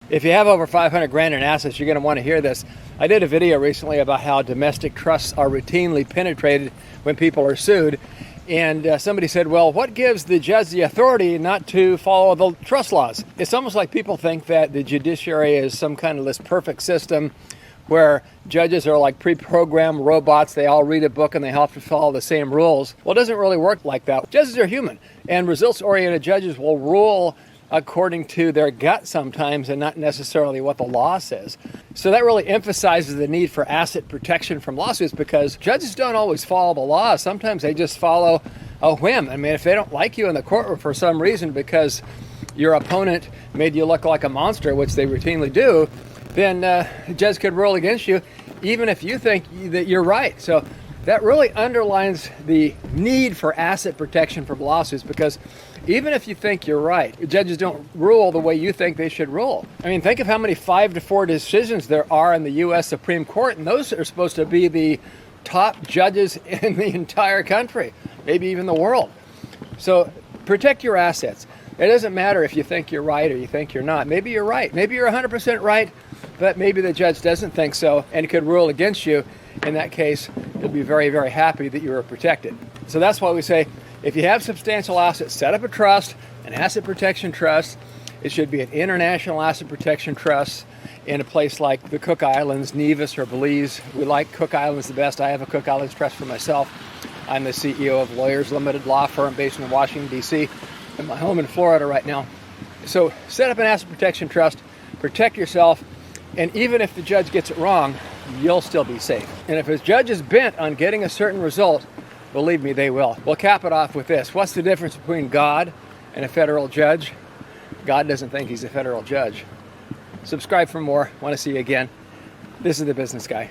If you have over 500 grand in assets, you're going to want to hear this. I did a video recently about how domestic trusts are routinely penetrated when people are sued. And somebody said, well, what gives the judge the authority not to follow the trust laws? It's almost like people think that the judiciary is some kind of this perfect system where judges are like pre-programmed robots. They all read a book and they have to follow the same rules. Well, it doesn't really work like that. Judges are human, and results-oriented judges will rule according to their gut sometimes and not necessarily what the law says. So that really emphasizes the need for asset protection from lawsuits, because judges don't always follow the law. Sometimes they just follow a whim. I mean, if they don't like you in the courtroom for some reason because your opponent made you look like a monster, which they routinely do, then the judge could rule against you even if you think that you're right. So that really underlines the need for asset protection from lawsuits, because even if you think you're right, judges don't rule the way you think they should rule. I mean, think of how many 5-4 decisions there are in the U.S. Supreme Court, and those are supposed to be the top judges in the entire country, maybe even the world. So protect your assets. It doesn't matter if you think you're right or you think you're not. Maybe you're right. Maybe you're 100% right, but maybe the judge doesn't think so and could rule against you. In that case, you'll be very, very happy that you were protected. So that's why we say, if you have substantial assets, set up a trust, an asset protection trust. It should be an international asset protection trust in a place like the Cook Islands, Nevis, or Belize. We like Cook Islands the best. I have a Cook Islands trust for myself. I'm the CEO of Lawyers Limited law firm based in Washington, D.C., at my home in Florida right now. So set up an asset protection trust, protect yourself, and even if the judge gets it wrong, you'll still be safe. And if a judge is bent on getting a certain result, believe me, they will. We'll cap it off with this. What's the difference between God and a federal judge? God doesn't think he's a federal judge. Subscribe for more. Want to see you again. This is The Business Guy.